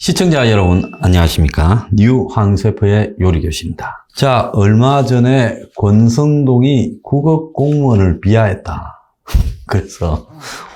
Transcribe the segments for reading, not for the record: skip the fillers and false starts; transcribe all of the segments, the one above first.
시청자 여러분 안녕하십니까? 뉴황세프의 요리교실입니다. 자, 얼마 전에 권성동이 국어공무원을 비하했다. 그래서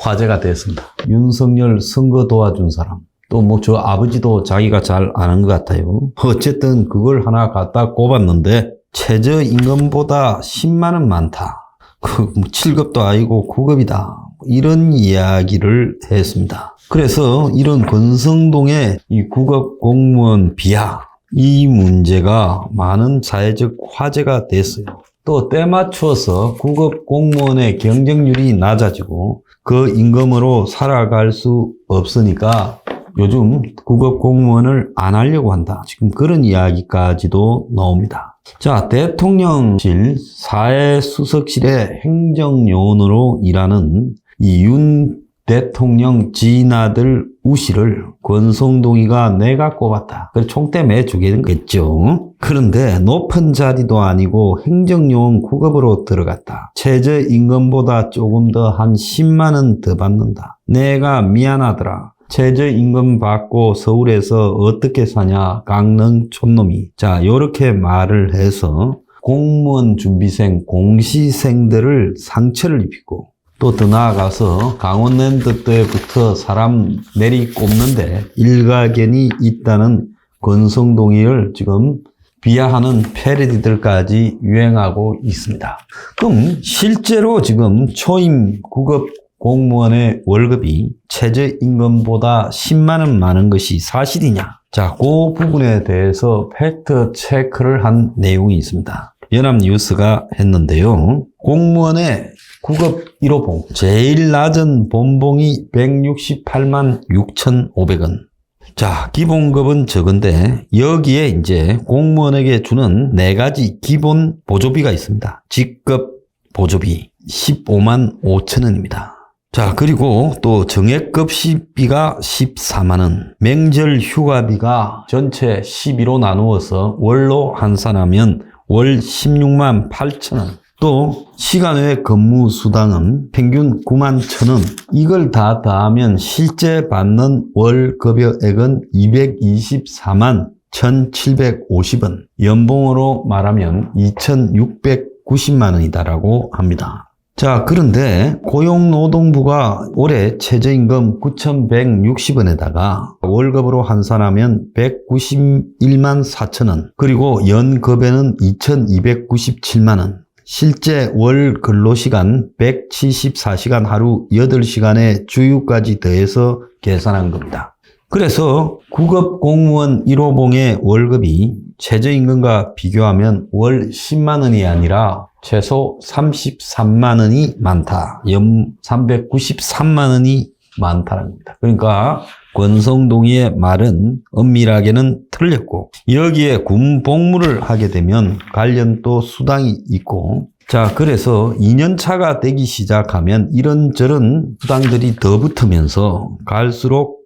화제가 됐습니다. 윤석열 선거 도와준 사람, 또 뭐 저 아버지도 자기가 잘 아는 것 같아요. 어쨌든 그걸 하나 갖다 꼽았는데 최저임금보다 10만 원 많다. 그 7급도 아니고 9급이다. 이런 이야기를 했습니다. 그래서 이런 권성동의 이 9급 공무원 비하, 이 문제가 많은 사회적 화제가 됐어요. 또 때 맞추어서 9급 공무원의 경쟁률이 낮아지고 그 임금으로 살아갈 수 없으니까 요즘 9급 공무원을 안 하려고 한다. 지금 그런 이야기까지도 나옵니다. 자, 대통령실 사회수석실의 행정요원으로 일하는 이 윤 대통령 지인 아들 우씨를 권성동이가 내가 꼽았다. 그래서 총대 매주겠죠. 그런데 높은 자리도 아니고 행정요원 9급으로 들어갔다. 최저임금보다 조금 더 한 10만 원 더 받는다. 내가 미안하더라. 최저임금 받고 서울에서 어떻게 사냐, 강릉 촌놈이. 자, 요렇게 말을 해서 공무원 준비생, 공시생들을 상처를 입히고 또 더 나아가서 강원랜드 때부터 사람 내리꼽는데 일가견이 있다는 권성동이를 지금 비하하는 패러디들까지 유행하고 있습니다. 그럼 실제로 지금 초임 9급 공무원의 월급이 최저임금보다 10만 원 많은 것이 사실이냐? 자, 그 부분에 대해서 팩트 체크를 한 내용이 있습니다. 연합뉴스가 했는데요. 공무원의 9급 1호봉, 제일 낮은 본봉이 168만 6,500원. 자, 기본급은 적은데 여기에 이제 공무원에게 주는 4가지 기본 보조비가 있습니다. 직급 보조비 15만 5천 원입니다. 자, 그리고 또 정액급식비가 14만 원, 명절 휴가비가 전체 12로 나누어서 월로 환산하면 월 16만 8천 원. 또 시간 외 근무 수당은 평균 9만 1천 원. 이걸 다 더하면 실제 받는 월 급여액은 224만 1,750원. 연봉으로 말하면 2,690만 원이다라고 합니다. 자, 그런데 고용노동부가 올해 최저임금 9,160원에다가 월급으로 환산하면 191만 4천 원, 그리고 연급에는 2,297만 원, 실제 월 근로시간 174시간 하루 8시간에 주휴까지 더해서 계산한 겁니다. 그래서 9급 공무원 1호봉의 월급이 최저임금과 비교하면 월 10만 원이 아니라 최소 33만 원이 많다. 연 393만 원이 많다는 겁니다. 그러니까 권성동이의 말은 엄밀하게는 틀렸고, 여기에 군 복무를 하게 되면 관련 또 수당이 있고, 자, 그래서 2년차가 되기 시작하면 이런저런 수당들이 더 붙으면서 갈수록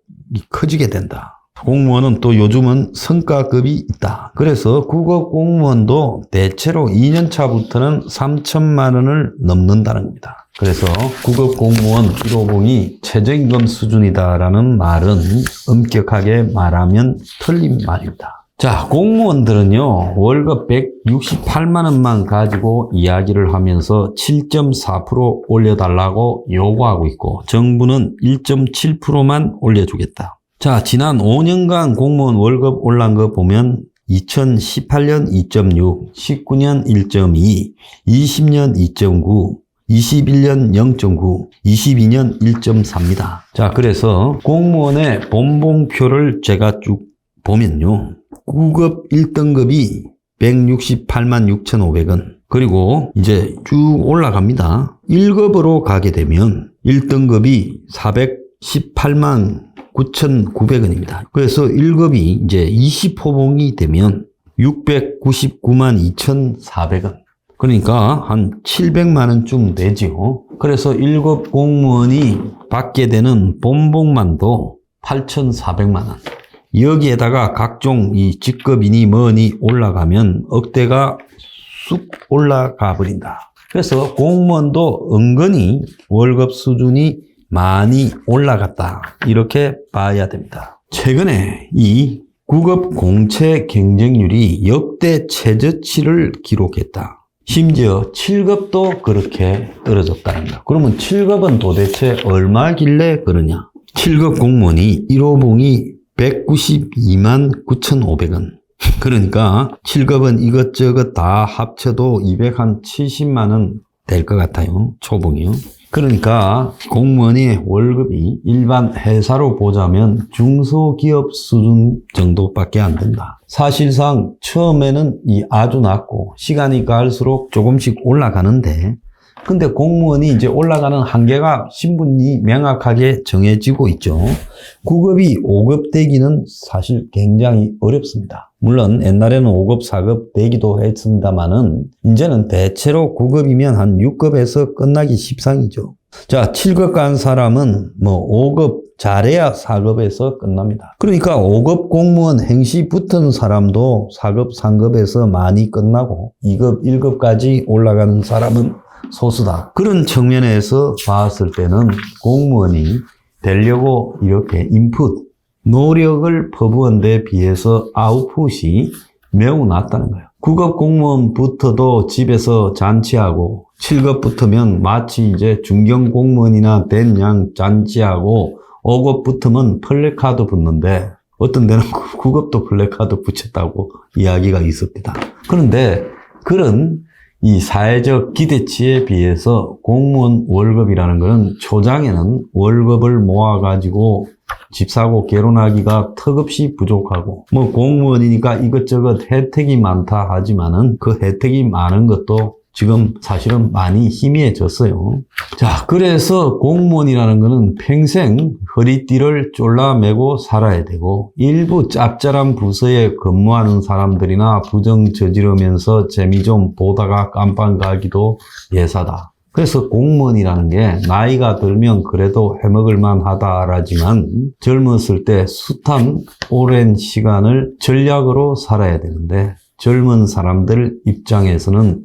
커지게 된다. 공무원은 또 요즘은 성과급이 있다. 그래서 9급 공무원도 대체로 2년차부터는 3천만 원을 넘는다는 겁니다. 그래서 9급 공무원 1호봉이 최저임금 수준이다라는 말은 엄격하게 말하면 틀린 말입니다. 자, 공무원들은요, 월급 168만 원만 가지고 이야기를 하면서 7.4% 올려달라고 요구하고 있고, 정부는 1.7%만 올려주겠다. 자, 지난 5년간 공무원 월급 올란 거 보면 2018년 2.6, 19년 1.2, 20년 2.9, 21년 0.9, 22년 1.4입니다. 자, 그래서 공무원의 본봉표를 제가 쭉 보면요. 9급 1등급이 168만 6,500원. 그리고 이제 쭉 올라갑니다. 1급으로 가게 되면 1등급이 418만 9,900원입니다. 그래서 1급이 이제 20호봉이 되면 699만 2,400원. 그러니까 한 700만 원쯤 되죠. 그래서 1급 공무원이 받게 되는 본봉만도 8,400만 원. 여기에다가 각종 이 직급이니 뭐니 올라가면 억대가 쑥 올라가 버린다. 그래서 공무원도 은근히 월급 수준이 많이 올라갔다. 이렇게 봐야 됩니다. 최근에 이 구급 공채 경쟁률이 역대 최저치를 기록했다. 심지어 7급도 그렇게 떨어졌다는 거야. 그러면 7급은 도대체 얼마길래 그러냐? 7급 공무원이 1호봉이 192만 9,500원. 그러니까 7급은 이것저것 다 합쳐도 270만 원 될 것 같아요. 초봉이요. 그러니까 공무원의 월급이 일반 회사로 보자면 중소기업 수준 정도밖에 안 된다. 사실상 처음에는 아주 낮고 시간이 갈수록 조금씩 올라가는데 근데 공무원이 이제 올라가는 한계가 신분이 명확하게 정해지고 있죠. 9급이 5급 되기는 사실 굉장히 어렵습니다. 물론 옛날에는 5급, 4급 되기도 했습니다만은 이제는 대체로 9급이면 한 6급에서 끝나기 십상이죠. 자, 7급 간 사람은 5급 잘해야 4급에서 끝납니다. 그러니까 5급 공무원 행시 붙은 사람도 4급, 3급에서 많이 끝나고 2급, 1급까지 올라가는 사람은 소수다. 그런 측면에서 봤을 때는 공무원이 되려고 이렇게 인풋, 노력을 퍼부은 데 비해서 아웃풋이 매우 낮다는 거예요. 9급 공무원부터도 집에서 잔치하고 7급 붙으면 마치 이제 중견 공무원이나 된 양 잔치하고 5급 붙으면 플래카드 붙는데 어떤 데는 9급도 플래카드 붙였다고 이야기가 있었다. 그런데 그런 이 사회적 기대치에 비해서 공무원 월급이라는 것은 초장에는 월급을 모아가지고 집 사고 결혼하기가 턱없이 부족하고 공무원이니까 이것저것 혜택이 많다 하지만은 그 혜택이 많은 것도 지금 사실은 많이 희미해졌어요. 자, 그래서 공무원이라는 것은 평생 허리띠를 졸라매고 살아야 되고 일부 짭짤한 부서에 근무하는 사람들이나 부정 저지르면서 재미 좀 보다가 깜빵 가기도 예사다. 그래서 공무원이라는 게 나이가 들면 그래도 해먹을 만하다라지만 젊었을 때 숱한 오랜 시간을 전략으로 살아야 되는데 젊은 사람들 입장에서는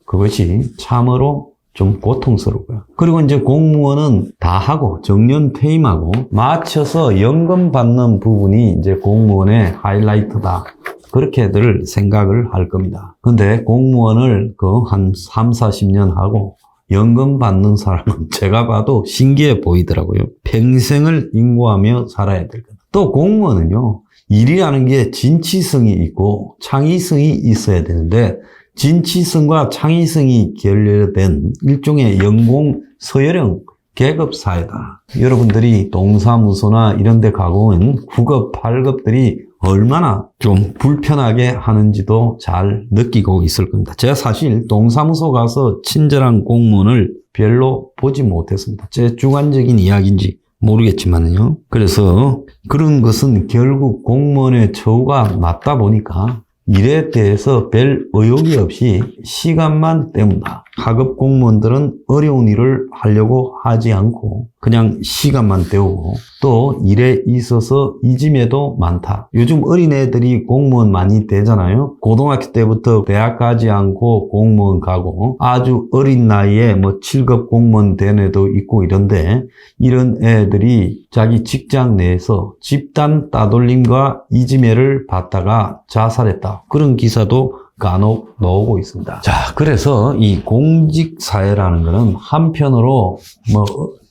그것이 참으로 좀 고통스러워요. 그리고 이제 공무원은 다 하고 정년 퇴임하고 맞춰서 연금 받는 부분이 이제 공무원의 하이라이트다. 그렇게들 생각을 할 겁니다. 근데 공무원을 한 3, 40년 하고 연금 받는 사람은 제가 봐도 신기해 보이더라고요. 평생을 인고하며 살아야 될 겁니다. 또 공무원은요, 일이라는 게 진취성이 있고 창의성이 있어야 되는데 진취성과 창의성이 결여된 일종의 연공 서열형 계급 사회다. 여러분들이 동사무소나 이런 데 가보면 9급, 8급들이 얼마나 좀 불편하게 하는지도 잘 느끼고 있을 겁니다. 제가 사실 동사무소 가서 친절한 공무원을 별로 보지 못했습니다. 제 주관적인 이야기인지 모르겠지만요. 그래서 그런 것은 결국 공무원의 처우가 낮다 보니까 일에 대해서 별 의욕이 없이 시간만 때운다. 하급 공무원들은 어려운 일을 하려고 하지 않고 그냥 시간만 때우고 또 일에 있어서 이짐에도 많다. 요즘 어린애들이 공무원 많이 되잖아요. 고등학교 때부터 대학 가지 않고 공무원 가고 아주 어린 나이에 7급 공무원 된 애도 있고 이런데 이런 애들이 자기 직장 내에서 집단 따돌림과 이짐해를 받다가 자살했다. 그런 기사도 간혹 나오고 있습니다. 자, 그래서 이 공직사회라는 것은 한편으로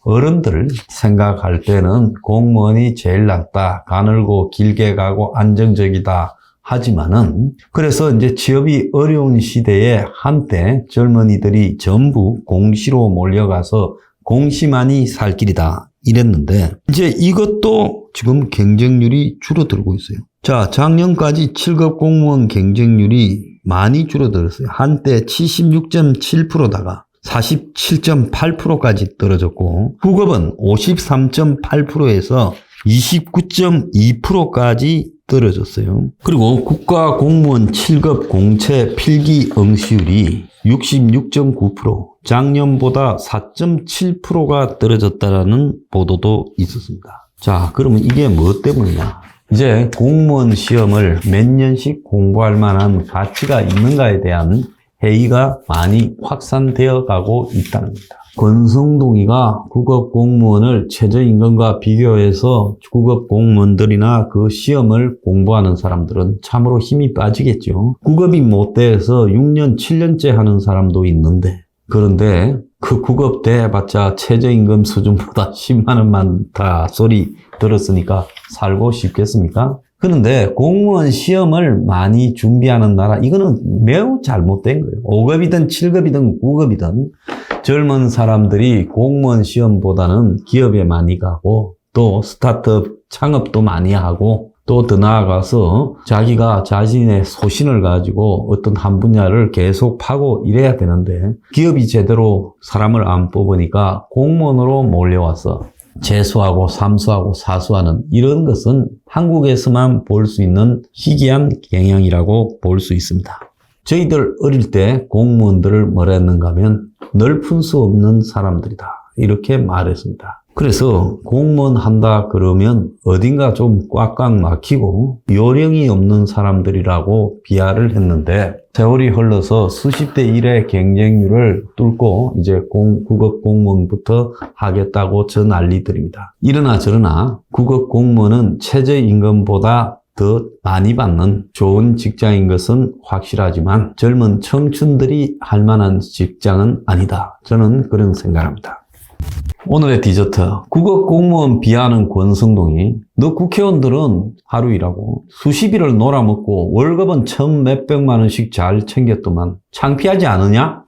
어른들 생각할 때는 공무원이 제일 낫다, 가늘고 길게 가고 안정적이다 하지만은 그래서 이제 취업이 어려운 시대에 한때 젊은이들이 전부 공시로 몰려가서 공시만이 살 길이다 이랬는데 이제 이것도 지금 경쟁률이 줄어들고 있어요. 자, 작년까지 7급 공무원 경쟁률이 많이 줄어들었어요. 한때 76.7%다가 47.8%까지 떨어졌고 9급은 53.8%에서 29.2%까지 떨어졌어요. 그리고 국가공무원 7급 공채 필기 응시율이 66.9%, 작년보다 4.7%가 떨어졌다는 보도도 있었습니다. 자, 그러면 이게 뭐 때문이냐? 이제 공무원 시험을 몇 년씩 공부할 만한 가치가 있는가에 대한 회의가 많이 확산되어 가고 있다는 겁니다. 권성동이가 국업공무원을 최저임금과 비교해서 국업공무원들이나 그 시험을 공부하는 사람들은 참으로 힘이 빠지겠죠. 국업이 못 돼서 6년, 7년째 하는 사람도 있는데, 그런데 그 국업대 해봤자 최저임금 수준보다 10만 원 많다 소리 들었으니까 살고 싶겠습니까? 그런데 공무원 시험을 많이 준비하는 나라, 이거는 매우 잘못된 거예요. 5급이든 7급이든 9급이든 젊은 사람들이 공무원 시험보다는 기업에 많이 가고 또 스타트업 창업도 많이 하고 또 더 나아가서 자기가 자신의 소신을 가지고 어떤 한 분야를 계속 파고 이래야 되는데 기업이 제대로 사람을 안 뽑으니까 공무원으로 몰려와서 재수하고 삼수하고 사수하는 이런 것은 한국에서만 볼 수 있는 희귀한 경향이라고 볼 수 있습니다. 저희들 어릴 때 공무원들을 뭐라 했는가 하면 넓은 수 없는 사람들이다 이렇게 말했습니다. 그래서 공무원 한다 그러면 어딘가 좀 꽉꽉 막히고 요령이 없는 사람들이라고 비하를 했는데 세월이 흘러서 수십 대 1의 경쟁률을 뚫고 이제 국업공무원부터 하겠다고 저 난리들입니다. 이러나 저러나 국업공무원은 최저임금보다 더 많이 받는 좋은 직장인 것은 확실하지만 젊은 청춘들이 할 만한 직장은 아니다. 저는 그런 생각합니다. 오늘의 디저트. 국업공무원 비하하는 권성동이 너 국회의원들은 하루 일하고 수십 일을 놀아먹고 월급은 천 몇백만 원씩 잘 챙겼더만 창피하지 않으냐?